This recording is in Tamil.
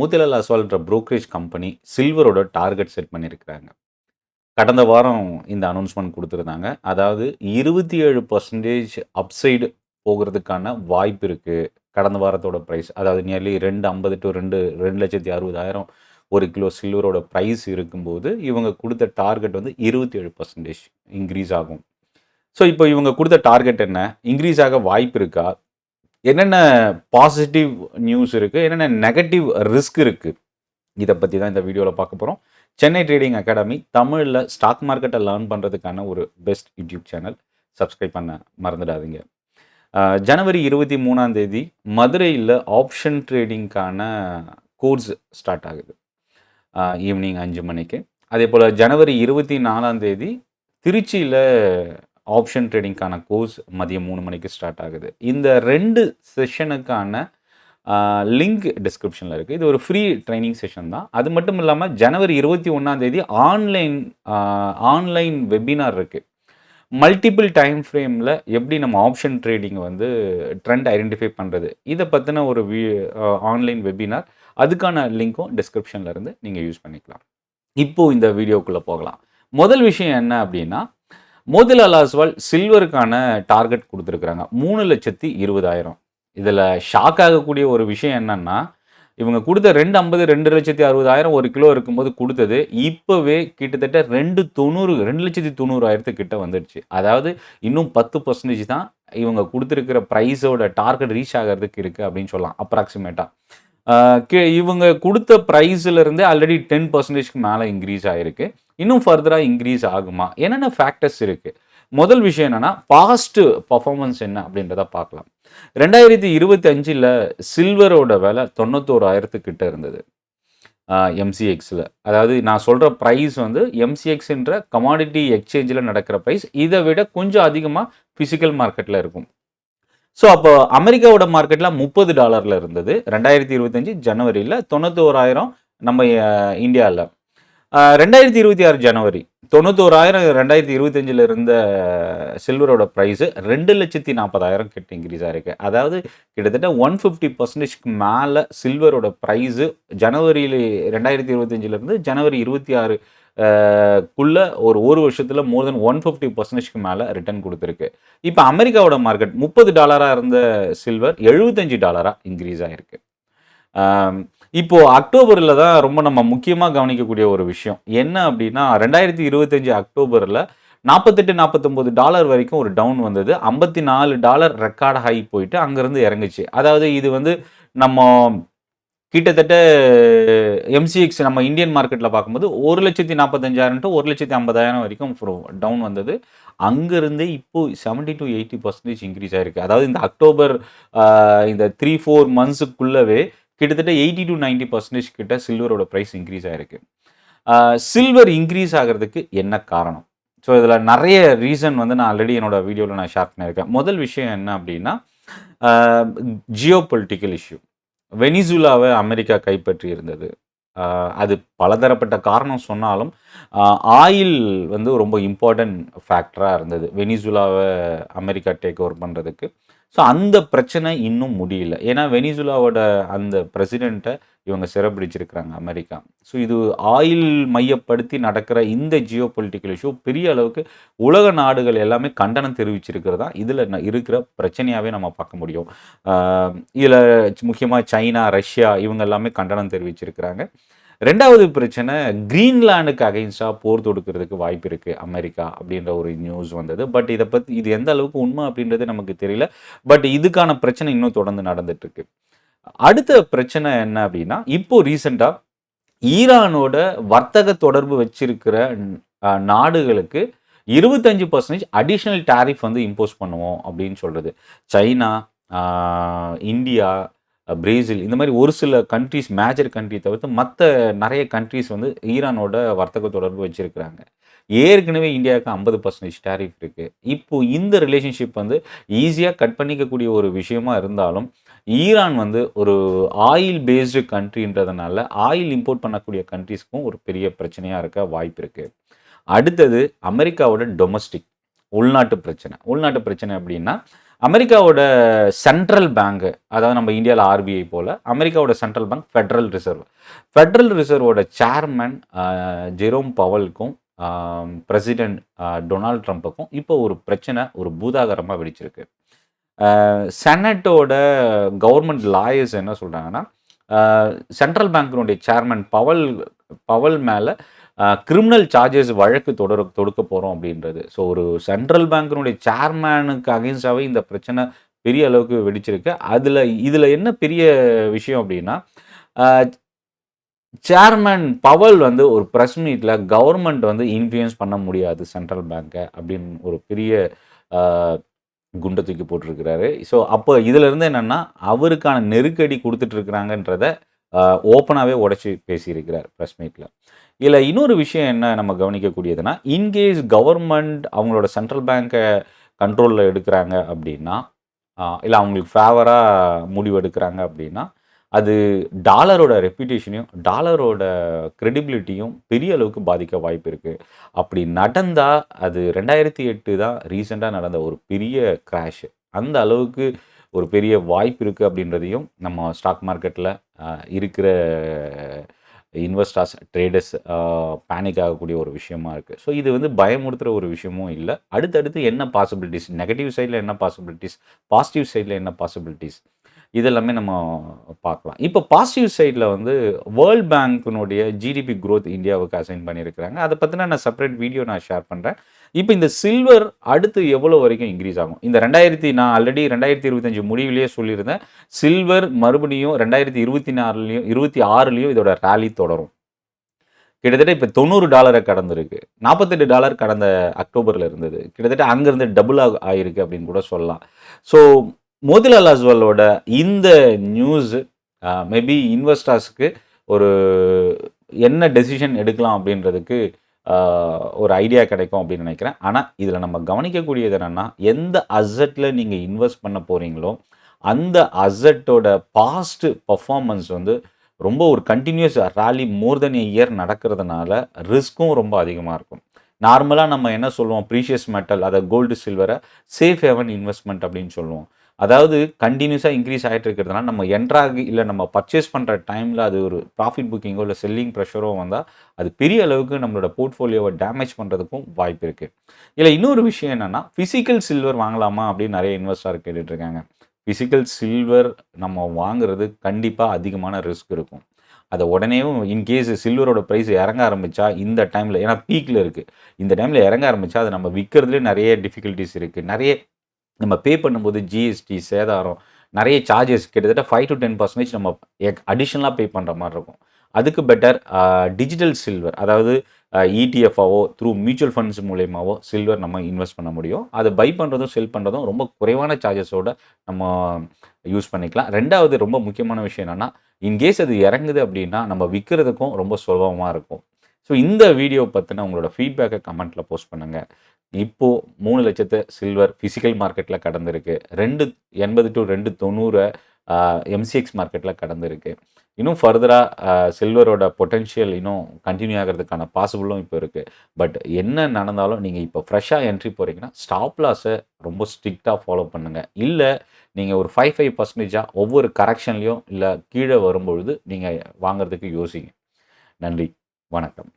மோதிலால் ஒஸ்வால்ன்ற புரோக்கரேஜ் கம்பெனி சில்வரோட டார்கெட் செட் பண்ணியிருக்கிறாங்க. கடந்த வாரம் இந்த அனௌன்ஸ்மென்ட் குடுத்திருந்தாங்க. அதாவது 27% அப்சைடு போகுறதுக்கான வாய்ப்பு இருக்கு. கடந்த வாரத்தோட பிரைஸ். அதாவது நியர்லி 250 டூ 2,60,000 1 கிலோ சில்வரோட பிரைஸ் இருக்கும்போது, இவங்க குடுத்த டார்கெட் வந்து 27% இன்கிரீஸ் ஆகும். ஸோ, இப்போ இவங்க குடுத்த டார்கெட் என்ன? இன்கிரீஸ் ஆக வாய்ப்பு இருக்கா? என்னென்ன பாசிட்டிவ் நியூஸ் இருக்கு? என்னென்ன நெகட்டிவ் ரிஸ்க் இருக்கு? இத பத்தி தான் இந்த வீடியோல பார்க்க போறோம். சென்னை ட்ரேடிங் அகாடமி தமிழ்ல ஸ்டாக் மார்க்கெட்ட லேர்ன் பண்றதுக்கான ஒரு பெஸ்ட் யூடியூப் சேனல். சப்ஸ்கிரைப் பண்ண மறந்துடாதீங்க. ஜனவரி 23ஆம் தேதி மதுரையில ஆப்ஷன் ட்ரேடிங்க்கான கோர்ஸ் ஸ்டார்ட் ஆகுது. ஈவினிங் 5 மணிக்கு. அதேபோல ஜனவரி 24ஆம் தேதி திருச்சியில ஆப்ஷன் ட்ரேடிங்க்கான கோர்ஸ் மதியம் 3 மணிக்கு ஸ்டார்ட் ஆகுது. இந்த 2 செஷனுக்கான லிங்க் டிஸ்கிரிப்ஷன்ல இருக்கு. இது ஒரு ஃப்ரீ ட்ரெய்னிங் செஷன் தான். அது மட்டும் இல்லாம ஜனவரி 21ஆம் தேதி ஆன்லைன் வெபினார் இருக்கு. மல்டிபிள் டைம் ஃப்ரேம்ல எப்படி நம்ம ஆப்ஷன் ட்ரேடிங் வந்து ட்ரெண்ட் ஐடென்டிஃபை பண்றது? இத பத்தின ஒரு ஆன்லைன் வெபினார். அதுக்கான லிங்க்கும் டிஸ்கிரிப்ஷன்ல இருந்து நீங்க யூஸ் பண்ணிக்கலாம். இப்போ இந்த வீடியோக்குள்ள போகலாம். முதல் விஷயம் என்ன அப்படின்னா, மோதிலால் ஒஸ்வால் சில்வருக்கான டார்கெட் குடுத்திருக்காங்க. 3,20,000. இதுல ஷாக் ஆகக்கூடிய ஒரு விஷயம் என்னன்னா, இவங்க குடுத்த 250 2,60,000 1 கிலோ இருக்கும்போது குடுத்தது, இப்பவே கிட்டத்தட்ட 2,90,000 கிட்ட வந்துடுச்சு. அதாவது இன்னும் 10% தான் இவங்க குடுத்திருக்கிற பிரைஸோட டார்கெட் ரீச் ஆகறதுக்கு இருக்கு அப்படின்னு சொல்லலாம். அப்ராக்ஸிமேட்டா. இவங்க குடுத்த பிரைஸ்ல இருந்தே ஆல்ரெடி 10%க்கு மேல இன்கிரீஸ் ஆயிருக்கு. இன்னும் ஃபர்தரா இன்கிரீஸ் ஆகுமா? என்னென்ன ஃபேக்டர்ஸ் இருக்கு? முதல் விஷயம் என்னன்னா, பாஸ்ட் பெர்ஃபார்மன்ஸ் என்ன அப்படின்றத பார்க்கலாம். 2025ல சில்வரோட விலை 91,000 கிட்ட இருந்தது. எம்சிஎக்ஸ்ல. அதாவது நான் சொல்ற பிரைஸ் வந்து எம்சிஎக்ஸ்ன்ற கமாடிட்டி எக்ஸ்சேஞ்ச்ல நடக்கிற பிரைஸ். இத விட கொஞ்சம் அதிகமா பிசிக்கல் மார்க்கெட்ல இருக்கும். ஸோ, அப்போ அமெரிக்காவோட மார்க்கெட்ல $30 இருந்தது. 2025 ஜனவரியில 91,000 நம்ம இந்தியால. 2026 ஜனவரி 91,000 2025ல இருந்த சில்வரோட பிரைஸ் 2,40,000 கிட்ட இன்கிரீஸ் ஆயிருக்கு. அதாவது கிட்டத்தட்ட 150%க்கு மேல சில்வரோட பிரைஸ் ஜனவரியில 2025ல இருந்து ஜனவரி 26 குள்ள ஒரு வருஷத்துல மோர் தென் 150%க்கு மேல ரிட்டர்ன் குடுத்திருக்கு. இப்ப அமெரிக்காவோட மார்க்கெட் $30 இருந்த சில்வர் $75 இன்கிரீஸ் ஆயிருக்கு. இப்போ அக்டோபர்ல தான் ரொம்ப நம்ம முக்கியமா கவனிக்கக்கூடிய ஒரு விஷயம். என்ன அப்படின்னா 2025 அக்டோபர்ல $48, $49 வரைக்கும் ஒரு டவுன் வந்தது. $54 ரெக்கார்ட் ஹை போயிட்டு அங்கிருந்து இறங்குச்சு. அதாவது இது வந்து நம்ம கிட்டத்தட்ட எம்சிஎக்ஸ் நம்ம இந்தியன் மார்க்கெட்ல பார்க்கும்போது 1,45,000 to 1,50,000 வரைக்கும் டவுன் வந்தது. அங்கிருந்து இப்போ 70-80% இன்கிரீஸ் ஆயிருக்கு. அதாவது இந்த அக்டோபர் இந்த 3, 4 மந்த்ஸ்க்குள்ளவே கிட்டத்தட்ட 80-90% கிட்ட சில்வரோட பிரைஸ் இன்கிரீஸ் ஆயிருக்கு. சில்வர் இன்கிரீஸ் ஆகுறதுக்கு என்ன காரணம்? ஸோ, இதில நெறைய ரீசன் வந்து நான் ஆல்ரெடி என்னோட வீடியோல நான் ஷேர் பண்ணியிருக்கேன். முதல் விஷயம் என்ன அப்படின்னா, ஜியோ பொலிட்டிக்கல் இஷ்யூ. வெனிசுலாவ அமெரிக்கா கைப்பற்றி இருந்தது. அது பலதரப்பட்ட காரணம் சொன்னாலும், ஆயில் வந்து ரொம்ப இம்பார்ட்டன்ட் ஃபேக்டரா இருந்தது. வெனிசுலாவ அமெரிக்கா டேக் ஓவர் பண்றதுக்கு. ஸோ, அந்த பிரச்சனை இன்னும் முடியல. ஏன்னா, வெனிசுலாவோட அந்த பிரசிடென்ட்ட இவங்க சிறைபிடிச்சிருக்கிறாங்க அமெரிக்கா. ஸோ, இது ஆயில் மையப்படுத்தி நடக்கிற இந்த ஜியோ பொலிட்டிக்கல் இஷ்யூ பெரிய அளவுக்கு உலக நாடுகள் எல்லாமே கண்டனம் தெரிவிச்சிருக்கிறதா இதில இருக்கிற பிரச்சனையாவே நம்ம பார்க்க முடியும். இதில முக்கியமா சைனா, ரஷ்யா இவங்க எல்லாமே கண்டனம் தெரிவிச்சிருக்கிறாங்க. 2வது பிரச்சனை கிரீன்லாண்டுக்கு அகைன்ஸ்டா போர் தொடுக்கிறதுக்கு வாய்ப்பு இருக்கு அமெரிக்கா அப்படின்ற ஒரு நியூஸ் வந்தது. பட் இத பத்தி இது எந்த அளவுக்கு உண்மை அப்படின்றது நமக்கு தெரியல. பட் இதுக்கான பிரச்சனை இன்னும் தொடர்ந்து நடந்துட்டு இருக்கு. அடுத்த பிரச்சனை என்ன அப்படின்னா, இப்போ ரீசென்ட்டா ஈரானோட வர்த்தக தொடர்பு வச்சிருக்கிற நாடுகளுக்கு 25% அடிஷனல் டாரிஃப் வந்து இம்போஸ் பண்ணுவோம் அப்படின்னு சொல்றது. சைனா, இந்தியா, பிரேசில் இந்த மாதிரி ஒரு சில கண்ட்ரீஸ் மேஜர் கண்ட்ரி தவிர்த்து மற்ற நிறைய கண்ட்ரீஸ் வந்து ஈரானோட வர்த்தக தொடர்பு வச்சிருக்கிறாங்க. ஏற்கனவே இந்தியாவுக்கு 50% டாரிஃப் இருக்கு. இப்போ இந்த ரிலேஷன்ஷிப் வந்து ஈஸியா கட் பண்ணிக்கக்கூடிய ஒரு விஷயமா இருந்தாலும், ஈரான் வந்து ஒரு ஆயில் பேஸ்டு கண்ட்ரின்றதுனால ஆயில் இம்போர்ட் பண்ணக்கூடிய கண்ட்ரீஸ்க்கும் ஒரு பெரிய பிரச்சனையா இருக்க வாய்ப்பு இருக்கு. அடுத்தது அமெரிக்காவோட டொமஸ்டிக் உள்நாட்டு பிரச்சனை. உள்நாட்டு பிரச்சனை அப்படின்னா, அமெரிக்காவோட சென்ட்ரல் பேங்க், அதாவது நம்ம இந்தியாவில் ஆர்பிஐ போல அமெரிக்காவோட central bank federal reserve. Federal ரிசர்வோட சேர்மன் ஜெரோம் பவலுக்கும் பிரசிடென்ட் டொனால்ட் ட்ரம்ப்புக்கும் இப்போ ஒரு பிரச்சனை ஒரு பூதாகரமாக வெடிச்சிருக்கு. செனட்டோட கவர்மெண்ட் லாயர்ஸ் என்ன சொல்கிறாங்கன்னா, சென்ட்ரல் பேங்க்கினுடைய சேர்மன் பவல் மேலே கிரிமினல் சார்ஜஸ் வழக்கு தொடுக்க போகிறோம் அப்படின்றது. ஸோ ஒரு சென்ட்ரல் பேங்க்கினுடைய சேர்மேனுக்கு அகென்ஸ்டாகவே இந்த பிரச்சனை பெரிய அளவுக்கு வெடிச்சிருக்கு. இதில் என்ன பெரிய விஷயம் அப்படின்னா, சேர்மன் பவல் வந்து ஒரு ப்ரெஸ் மீட்டில் கவர்மெண்ட் வந்து இன்ஃப்ளூயன்ஸ் பண்ண முடியாது சென்ட்ரல் பேங்க்கை அப்படின்னு ஒரு பெரிய குண்டை தூக்கி போட்டிருக்கிறாரு. ஸோ அப்போ இதிலிருந்து என்னென்னா அவருக்கான நெருக்கடி கொடுத்துட்ருக்குறாங்கன்றத ஓப்பனாகவே உடச்சி பேசியிருக்கிறார் ப்ரெஸ் மீட்டில். இதில் இன்னொரு விஷயம் என்ன நம்ம கவனிக்கக்கூடியதுன்னா, இன்கேஸ் கவர்மெண்ட் அவங்களோட சென்ட்ரல் பேங்க்கை கண்ட்ரோலில் எடுக்கிறாங்க அப்படின்னா, இல்லை அவங்களுக்கு ஃபேவராக முடிவு எடுக்கிறாங்க அப்படின்னா, அது டாலரோட ரெப்யூட்டேஷனையும் டாலரோட கிரெடிபிலிட்டியும் பெரிய அளவுக்கு பாதிக்க வாய்ப்பு இருக்குது. அப்படி நடந்தால் அது 2008 தான் ரீசெண்டாக நடந்த ஒரு பெரிய கிராஷ். அந்த அளவுக்கு ஒரு பெரிய வாய்ப்பு இருக்குது அப்படின்றதையும் நம்ம ஸ்டாக் மார்க்கெட்டில் இருக்கிற இன்வெஸ்டர்ஸ், ட்ரேடர்ஸ் பேனிக் ஆகக்கூடிய ஒரு விஷயமா இருக்குது. ஸோ இது வந்து பயமுறுத்துகிற ஒரு விஷயமும் இல்லை. அடுத்தடுத்து என்ன பாசிபிலிட்டிஸ், நெகட்டிவ் சைடில் என்ன பாசிபிலிட்டிஸ், பாசிட்டிவ் சைடில் என்ன பாசிபிலிட்டிஸ், இதெல்லாமே நம்ம பார்க்கலாம். இப்போ பாசிட்டிவ் சைடில் வந்து வேர்ல்ட் பேங்க்கினுடைய ஜிடிபி க்ரோத் இந்தியாவுக்கு அசைன் பண்ணியிருக்கிறாங்க. அதை பற்றின நான் செப்பரேட் வீடியோ நான் ஷேர் பண்ணுறேன். இப்போ இந்த சில்வர் அடுத்து எவ்வளோ வரைக்கும் இன்க்ரீஸ் ஆகும்? இந்த நான் ஆல்ரெடி 2025 முடிவிலேயே சொல்லியிருந்தேன். சில்வர் மறுபடியும் 2024லையும் 26லையும் இதோட ரேலி தொடரும். கிட்டத்தட்ட இப்போ $90 கடந்திருக்கு. $48 கடந்த அக்டோபரில் இருந்தது. கிட்டத்தட்ட அங்கேருந்து டபுள் ஆகிருக்கு அப்படின்னு கூட சொல்லலாம். ஸோ மோதிலால் அஸ்வாலோட இந்த நியூஸ் மேபி இன்வெஸ்டர்ஸ்க்கு ஒரு என்ன டெசிஷன் எடுக்கலாம் அப்படின்றதுக்கு ஒரு ஐடியா கிடைக்கும் அப்படின்னு நினைக்கிறேன். ஆனால் இதில் நம்ம கவனிக்கக்கூடியது என்னென்னா, எந்த அசட்டில் நீங்கள் இன்வெஸ்ட் பண்ண போகிறீங்களோ அந்த அசட்டோட பாஸ்ட் பர்ஃபார்மன்ஸ் வந்து ரொம்ப ஒரு கண்டினியூஸ் ராலி மோர் தென் இயர் நடக்கிறதுனால ரிஸ்க்கும் ரொம்ப அதிகமாக இருக்கும். நார்மலாக நம்ம என்ன சொல்லுவோம், ப்ரீஷியஸ் மெட்டல், அதை கோல்டு சில்வரை சேஃப் ஹேவன் இன்வெஸ்ட்மெண்ட் அப்படின்னு சொல்லுவோம். அதாவது கண்டினியூஸாக இன்க்ரீஸ் ஆகிட்டு இருக்கிறதுனால நம்ம என்ட்ராகி இல்லை நம்ம பர்ச்சேஸ் பண்ணுற டைமில் அது ஒரு ப்ராஃபிட் புக்கிங்கோ இல்லை செல்லிங் ப்ரெஷரோ வந்தால் அது பெரிய அளவுக்கு நம்மளோட போர்ட்ஃபோலியோவை டேமேஜ் பண்ணுறதுக்கும் வாய்ப்பு இருக்குது. இல்லை இன்னொரு விஷயம் என்னென்னா, ஃபிசிக்கல் சில்வர் வாங்கலாமா அப்படின்னு நிறைய இன்வெஸ்டர் கேட்டுட்ருக்காங்க. ஃபிசிக்கல் சில்வர் நம்ம வாங்குறது கண்டிப்பாக அதிகமான ரிஸ்க் இருக்கும். அதை உடனேவும் இன்கேஸ் சில்வரோட ப்ரைஸ் இறங்க ஆரம்பித்தா இந்த டைமில், ஏன்னா பீக்கில் இருக்குது, இந்த டைமில் இறங்க ஆரம்பித்தா அது நம்ம விற்கிறதுலேயே நிறைய டிஃபிகல்ட்டிஸ் இருக்குது. நிறைய நம்ம பே பண்ணும்போது ஜிஎஸ்டி, சேதாரம், நிறைய சார்ஜஸ் கிட்டத்தட்ட 5 to 10% நம்ம அடிஷ்னலாக பே பண்ணுற மாதிரி இருக்கும். அதுக்கு பெட்டர் டிஜிட்டல் சில்வர், அதாவது இடிஎஃப்ஆவோ த்ரூ மியூச்சுவல் ஃபண்ட்ஸ் மூலயமாவோ சில்வர் நம்ம இன்வெஸ்ட் பண்ண முடியும். அதை பை பண்ணுறதும் செல் பண்ணுறதும் ரொம்ப குறைவான சார்ஜஸோடு நம்ம யூஸ் பண்ணிக்கலாம். ரெண்டாவது ரொம்ப முக்கியமான விஷயம் என்னென்னா, இன்கேஸ் அது இறங்குது அப்படின்னா நம்ம விற்கிறதுக்கும் ரொம்ப சுலபமாக இருக்கும். ஸோ இந்த வீடியோ பற்றின உங்களோட ஃபீட்பேக்கை கமெண்ட்டில் போஸ்ட் பண்ணுங்கள். இப்போது 3 லட்சத்தை சில்வர் ஃபிசிக்கல் மார்க்கெட்டில் கடந்திருக்கு. 280 to 290 எம்சிஎக்ஸ் மார்க்கெட்டில் கடந்திருக்கு. இன்னும் ஃபர்தராக சில்வரோட பொட்டென்ஷியல் இன்னும் கண்டினியூ ஆகிறதுக்கான பாசிபிளும் இப்போ இருக்குது. பட் என்ன நடந்தாலும் நீங்கள் இப்போ ஃப்ரெஷ்ஷாக என்ட்ரி போகிறீங்கன்னா ஸ்டாப் லாஸை ரொம்ப ஸ்ட்ரிக்டாக ஃபாலோ பண்ணுங்கள். இல்லை நீங்கள் ஒரு 5% ஒவ்வொரு கரெக்ஷன்லேயும் இல்லை கீழே வரும்பொழுது நீங்கள் வாங்குறதுக்கு யோசிங்க. நன்றி, வணக்கம்.